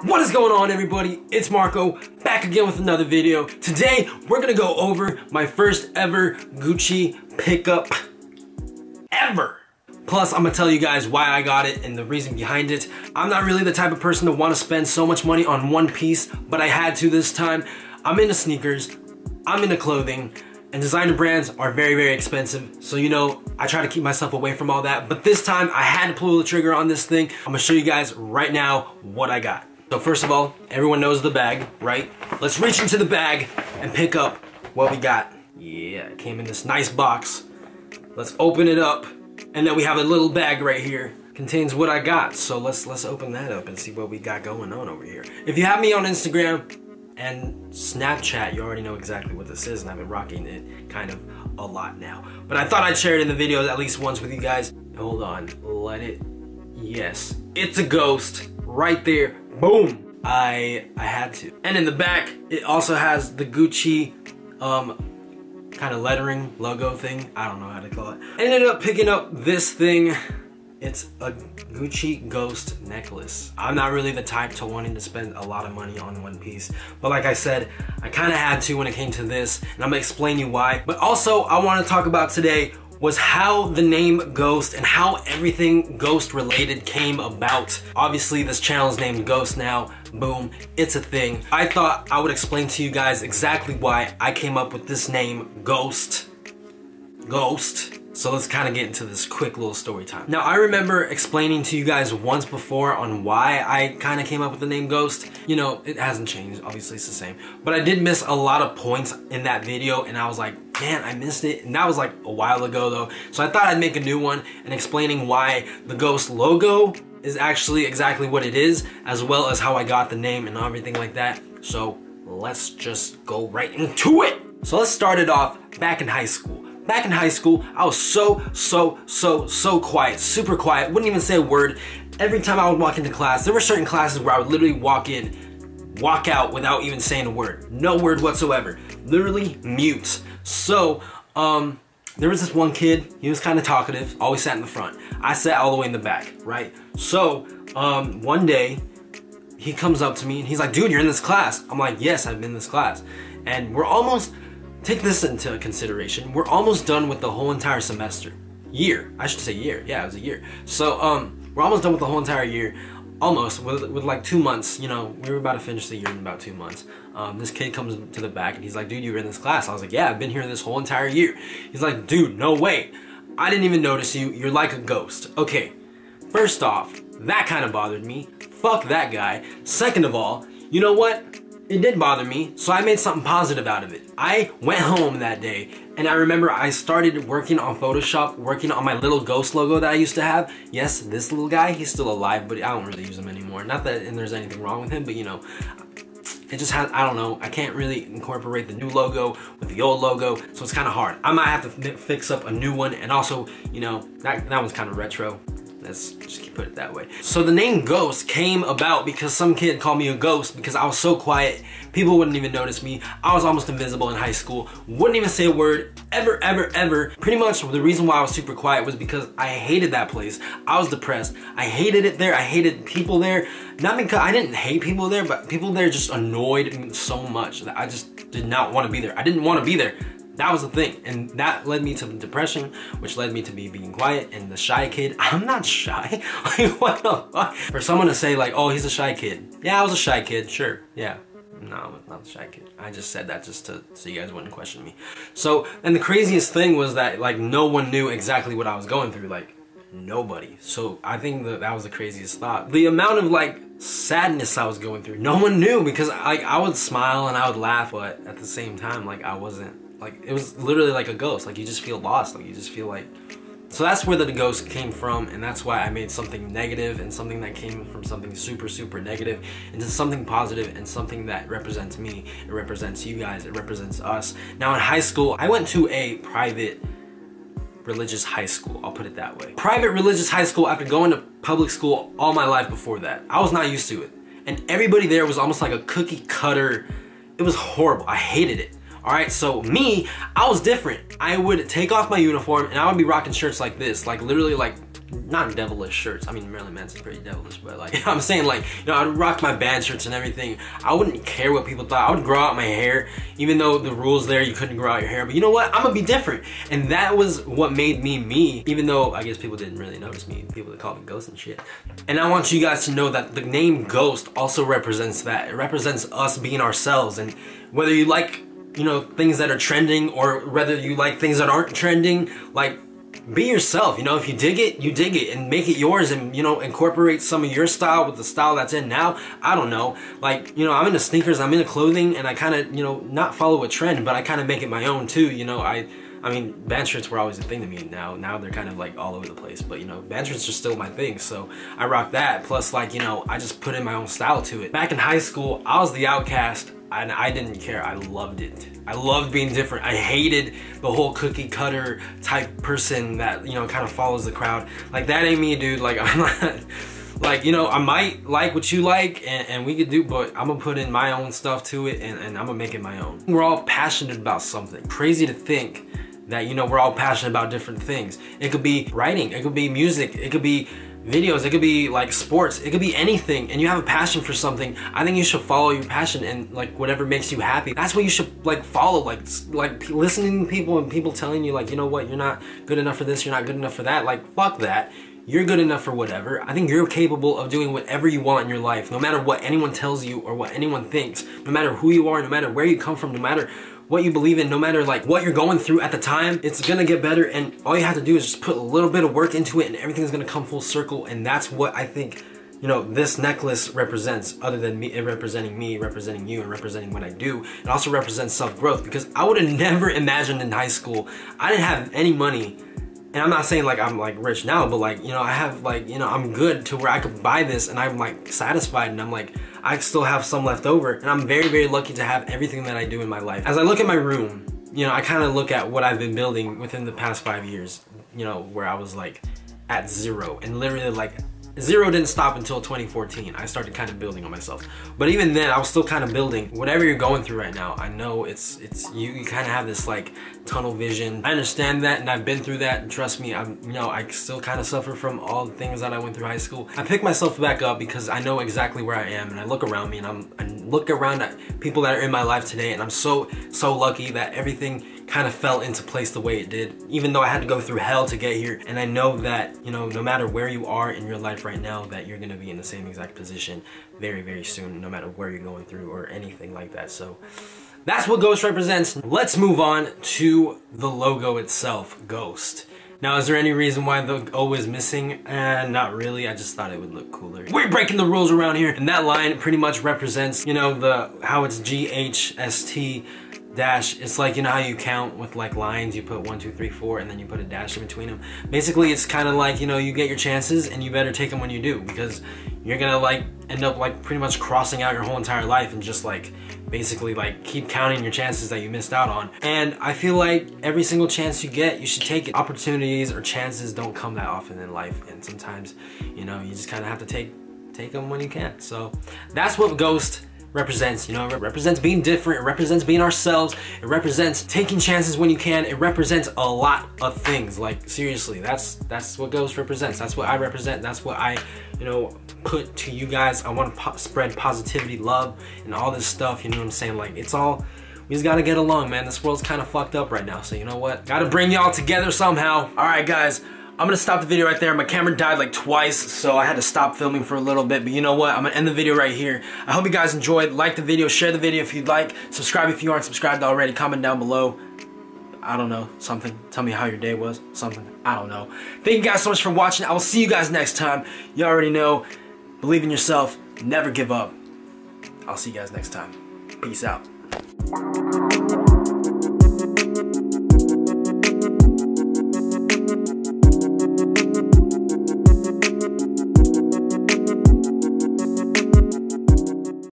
What is going on, everybody? It's Marco, back again with another video. Today, we're gonna go over my first ever Gucci pickup ever. Plus, I'm gonna tell you guys why I got it and the reason behind it. I'm not really the type of person to want to spend so much money on one piece, but I had to this time. I'm into sneakers, I'm into clothing, and designer brands are very, very expensive. So, you know, I try to keep myself away from all that. But this time, I had to pull the trigger on this thing. I'm gonna show you guys right now what I got. So first of all, everyone knows the bag, right? Let's reach into the bag and pick up what we got. Yeah, it came in this nice box. Let's open it up. And then we have a little bag right here. Contains what I got. So let's open that up and see what we got going on over here. If you have me on Instagram and Snapchat, you already know exactly what this is, and I've been rocking it kind of a lot now. But I thought I'd share it in the video at least once with you guys. Hold on, yes, it's a ghost right there. Boom! I had to. And in the back, it also has the Gucci kind of lettering logo thing. I don't know how to call it. I ended up picking up this thing. It's a Gucci ghost necklace. I'm not really the type to wanting to spend a lot of money on one piece, but like I said, I kind of had to when it came to this, and I'm gonna explain you why. But also, I want to talk about today was how the name Ghost and how everything ghost related came about. Obviously, this channel is named Ghost now. Boom, it's a thing. I thought I would explain to you guys exactly why I came up with this name, Ghost. So let's kind of get into this quick little story time. Now, I remember explaining to you guys once before on why I kind of came up with the name Ghost. You know, it hasn't changed, obviously it's the same. But I did miss a lot of points in that video, and I was like, man, I missed it. And that was like a while ago though. So I thought I'd make a new one and explaining why the Ghost logo is actually exactly what it is, as well as how I got the name and everything like that. So let's just go right into it. So let's start it off back in high school. Back in high school, I was so quiet, super quiet, wouldn't even say a word. Every time I would walk into class, there were certain classes where I would literally walk in, walk out without even saying a word. No word whatsoever. Literally mute. So, there was this one kid, he was kind of talkative, always sat in the front. I sat all the way in the back, right? So, one day, he comes up to me and he's like, dude, you're in this class. I'm like, yes, I'm in this class. And we're almost, take this into consideration, we're almost done with the whole entire semester. Year, I should say year, yeah, it was a year. So, we're almost done with the whole entire year. Almost, with like 2 months, you know, we were about to finish the year in about 2 months. This kid comes to the back and he's like, dude, you were in this class. I was like, yeah, I've been here this whole entire year. He's like, dude, no way. I didn't even notice you. You're like a ghost. Okay, first off, that kind of bothered me. Fuck that guy. Second of all, you know what? It did bother me, so I made something positive out of it. I went home that day, and I remember I started working on Photoshop, working on my little ghost logo that I used to have. Yes, this little guy, he's still alive, but I don't really use him anymore. Not that there's anything wrong with him, but you know, it just has, I don't know, I can't really incorporate the new logo with the old logo, so it's kind of hard. I might have to fix up a new one, and also, you know, that one's kind of retro. Let's just put it that way. So the name Ghost came about because some kid called me a ghost because I was so quiet. People wouldn't even notice me. I was almost invisible in high school. Wouldn't even say a word, ever. Pretty much the reason why I was super quiet was because I hated that place. I was depressed. I hated it there. I hated people there. Not because I didn't hate people there, but people there just annoyed me so much that I just did not want to be there. I didn't want to be there. That was the thing, and that led me to depression, which led me to being quiet and the shy kid. I'm not shy. Like, what the fuck? For someone to say like, oh, he's a shy kid. Yeah, I was a shy kid, sure, yeah. No, I'm not a shy kid. I just said that just so you guys wouldn't question me. So, and the craziest thing was that like no one knew exactly what I was going through, like nobody. So I think that was the craziest thought. The amount of like sadness I was going through, no one knew because like I would smile and I would laugh, but at the same time, like I wasn't. Like, it was literally like a ghost. Like, you just feel lost. Like, you just feel like... So that's where the ghost came from, and that's why I made something negative and something that came from something super negative into something positive and something that represents me. It represents you guys. It represents us. Now, in high school, I went to a private religious high school. I'll put it that way. Private religious high school after going to public school all my life before that. I was not used to it. And everybody there was almost like a cookie cutter. It was horrible. I hated it. Alright, so me, I was different. I would take off my uniform and I would be rocking shirts like this, like literally like not devilish shirts. I mean, Marilyn Manson's pretty devilish, but like, I'm saying like, you know, I'd rock my band shirts and everything. I wouldn't care what people thought. I would grow out my hair, even though the rules there, you couldn't grow out your hair. But you know what? I'm gonna be different. And that was what made me me, even though I guess people didn't really notice me. People that called me Ghost and shit. And I want you guys to know that the name Ghost also represents that. It represents us being ourselves. And whether you like, you know, things that are trending or whether you like things that aren't trending, like, be yourself. You know, if you dig it, you dig it, and make it yours, and, you know, incorporate some of your style with the style that's in now. I don't know, like, you know, I'm into sneakers, I'm into clothing, and I kind of, you know, not follow a trend, but I kind of make it my own too. You know, I mean, band shirts were always a thing to me. Now they're kind of like all over the place, but you know, band shirts are still my thing, so I rock that. Plus, like, you know, I just put in my own style to it. Back in high school, I was the outcast, and I didn't care. I loved it. I loved being different. I hated the whole cookie cutter type person that, you know, kind of follows the crowd. Like, that ain't me, dude. Like, I'm not, like, you know, I might like what you like, and we could do, but I'm gonna put in my own stuff to it, and I'm gonna make it my own. We're all passionate about something. Crazy to think that, you know, we're all passionate about different things. It could be writing, it could be music, it could be videos, it could be like sports, it could be anything, and you have a passion for something. I think you should follow your passion, and like whatever makes you happy, that's what you should like follow. Like listening to people and people telling you like, you know what, you're not good enough for this, you're not good enough for that, like fuck that. You're good enough for whatever. I think you're capable of doing whatever you want in your life, no matter what anyone tells you or what anyone thinks, no matter who you are, no matter where you come from, no matter what you believe in, no matter like what you're going through at the time. It's gonna get better, and all you have to do is just put a little bit of work into it, and everything's gonna come full circle. And that's what I think, you know, this necklace represents. Other than me, it representing me, representing you, and representing what I do, it also represents self-growth. Because I would have never imagined in high school, I didn't have any money. And I'm not saying like I'm like rich now, but like, you know, I have like, you know, I'm good to where I could buy this and I'm like satisfied, and I'm like, I still have some left over, and I'm very, very lucky to have everything that I do in my life. As I look at my room, you know, I kind of look at what I've been building within the past 5 years, you know, where I was like at zero, and literally like zero didn't stop until 2014. I started kind of building on myself. But even then, I was still kind of building. Whatever you're going through right now, I know it's you kind of have this like tunnel vision. I understand that, and I've been through that, and trust me, you know, I still kind of suffer from all the things that I went through high school. I pick myself back up because I know exactly where I am, and I look around me, and I look around at people that are in my life today, and I'm so lucky that everything kind of fell into place the way it did, even though I had to go through hell to get here. And I know that, you know, no matter where you are in your life right now, that you're gonna be in the same exact position very, very soon, no matter where you're going through or anything like that. So that's what Ghost represents. Let's move on to the logo itself, Ghost. Now, is there any reason why the O is missing? Not really. I just thought it would look cooler. We're breaking the rules around here, and that line pretty much represents, you know, how it's GHST dash. It's like, you know how you count with like lines, you put 1, 2, 3, 4, and then you put a dash in between them. Basically, it's kind of like, you know, you get your chances, and you better take them when you do, because you're gonna like end up like pretty much crossing out your whole entire life, and just like basically like keep counting your chances that you missed out on. And I feel like every single chance you get, you should take it. Opportunities or chances don't come that often in life, and sometimes, you know, you just kind of have to take them when you can. So that's what Ghost represents. You know, it represents being different, it represents being ourselves, it represents taking chances when you can, it represents a lot of things. Like, seriously, that's what Ghost represents. That's what I represent. That's what I, you know, put to you guys. I want to spread positivity, love, and all this stuff. You know what I'm saying? Like, it's all, we just gotta get along, man. This world's kind of fucked up right now, so you know what, gotta bring y'all together somehow. All right, guys, I'm gonna stop the video right there. My camera died like twice, so I had to stop filming for a little bit, but you know what? I'm gonna end the video right here. I hope you guys enjoyed. Like the video, share the video if you'd like. Subscribe if you aren't subscribed already. Comment down below. I don't know, something. Tell me how your day was, something. I don't know. Thank you guys so much for watching. I will see you guys next time. You already know, believe in yourself, never give up. I'll see you guys next time. Peace out.